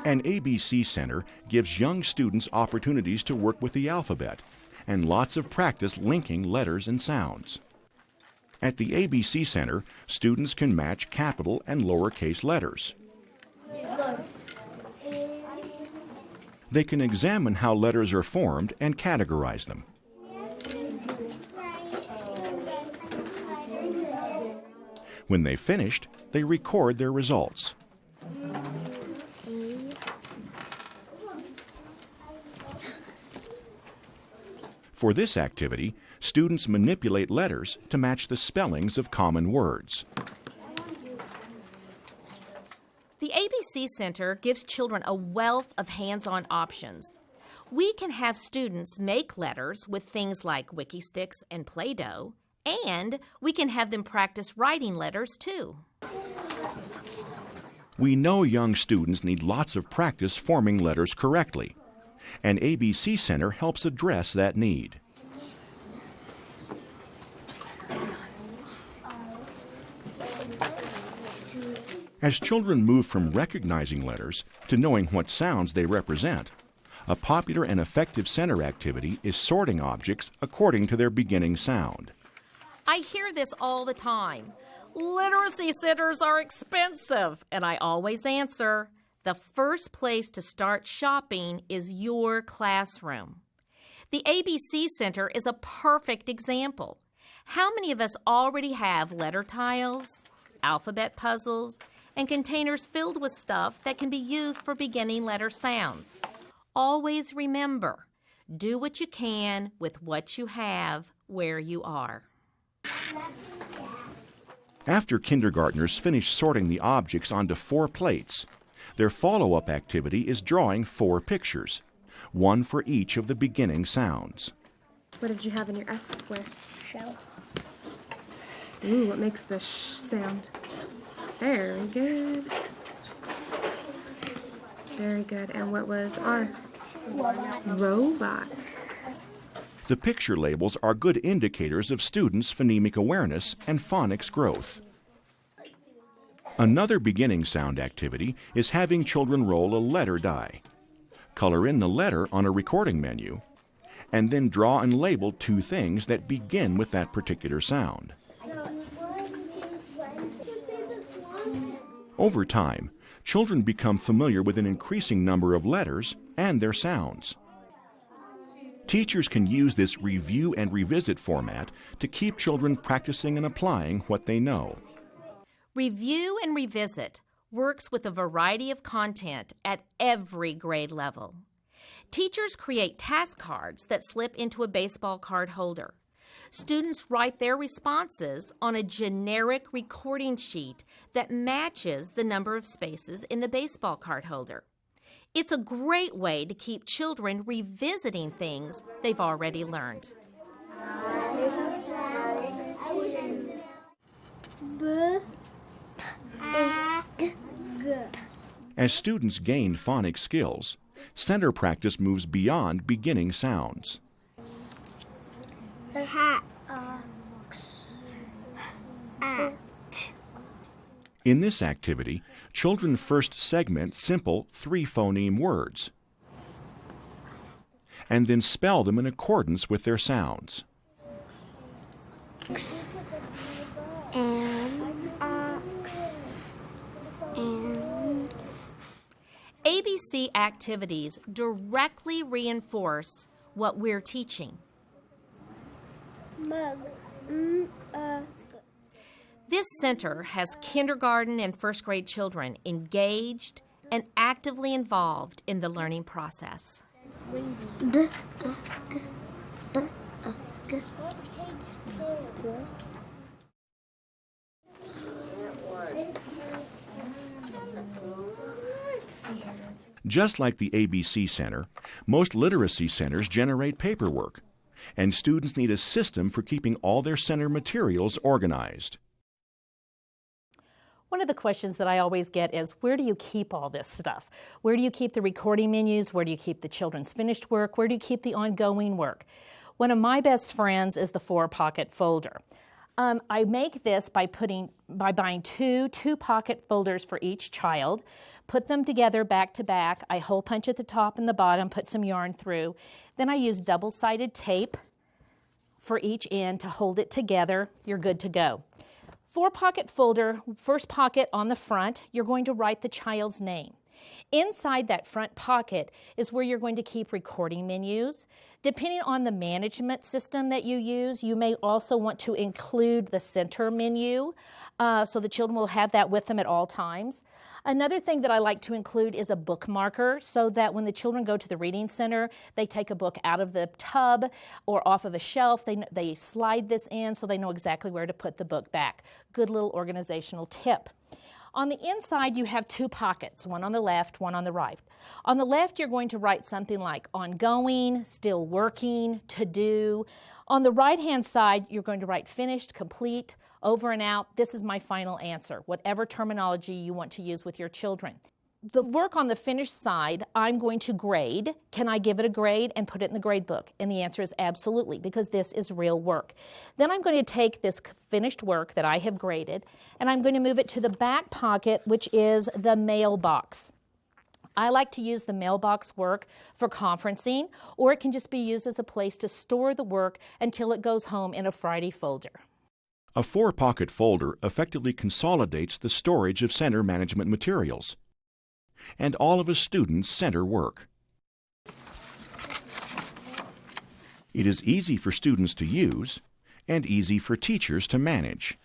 An ABC Center gives young students opportunities to work with the alphabet and lots of practice linking letters and sounds. At the ABC Center, students can match capital and lowercase letters. They can examine how letters are formed and categorize them. When they've finished, they record their results. For this activity, students manipulate letters to match the spellings of common words. The ABC Center gives children a wealth of hands-on options. We can have students make letters with things like Wikisticks and Play-Doh, and we can have them practice writing letters too. We know young students need lots of practice forming letters correctly, and ABC Center helps address that need. As children move from recognizing letters to knowing what sounds they represent, a popular and effective center activity is sorting objects according to their beginning sound. I hear this all the time. Literacy centers are expensive, and I always answer, the first place to start shopping is your classroom. The ABC Center is a perfect example. How many of us already have letter tiles, alphabet puzzles, and containers filled with stuff that can be used for beginning letter sounds? Always remember, do what you can with what you have where you are. After kindergartners finish sorting the objects onto 4 plates, their follow-up activity is drawing 4 pictures, one for each of the beginning sounds. What did you have in your S square? Shell. Ooh, what makes the sh sound? Very good. Very good. And what was R? Robot. The picture labels are good indicators of students' phonemic awareness and phonics growth. Another beginning sound activity is having children roll a letter die. Color in the letter on a recording menu, and then draw and label 2 things that begin with that particular sound. Over time, children become familiar with an increasing number of letters and their sounds. Teachers can use this review and revisit format to keep children practicing and applying what they know. Review and revisit works with a variety of content at every grade level. Teachers create task cards that slip into a baseball card holder. Students write their responses on a generic recording sheet that matches the number of spaces in the baseball card holder. It's a great way to keep children revisiting things they've already learned. As students gain phonic skills, center practice moves beyond beginning sounds. In this activity, children first segment simple 3-phoneme words and then spell them in accordance with their sounds. ABC activities directly reinforce what we're teaching. This center has kindergarten and first grade children engaged and actively involved in the learning process. Just like the ABC Center, most literacy centers generate paperwork, and students need a system for keeping all their center materials organized. One of the questions that I always get is, where do you keep all this stuff? Where do you keep the recording menus? Where do you keep the children's finished work? Where do you keep the ongoing work? One of my best friends is the 4-pocket folder. I make this by buying two pocket folders for each child, put them together back to back. I hole punch at the top and the bottom, put some yarn through. Then I use double-sided tape for each end to hold it together. You're good to go. 4-pocket folder, first pocket on the front, you're going to write the child's name. Inside that front pocket is where you're going to keep recording menus. Depending on the management system that you use, you may also want to include the center menu, so the children will have that with them at all times. Another thing that I like to include is a bookmarker, so that when the children go to the reading center, they take a book out of the tub or off of a shelf. They slide this in so they know exactly where to put the book back. Good little organizational tip. On the inside, you have 2 pockets, one on the left, one on the right. On the left, you're going to write something like ongoing, still working, to do. On the right-hand side, you're going to write finished, complete, over and out. This is my final answer, whatever terminology you want to use with your children. The work on the finished side, I'm going to grade. Can I give it a grade and put it in the grade book? And the answer is absolutely, because this is real work. Then I'm going to take this finished work that I have graded, and I'm going to move it to the back pocket, which is the mailbox. I like to use the mailbox work for conferencing, or it can just be used as a place to store the work until it goes home in a Friday folder. A 4-pocket folder effectively consolidates the storage of center management materials and all of a student's center work. It is easy for students to use and easy for teachers to manage.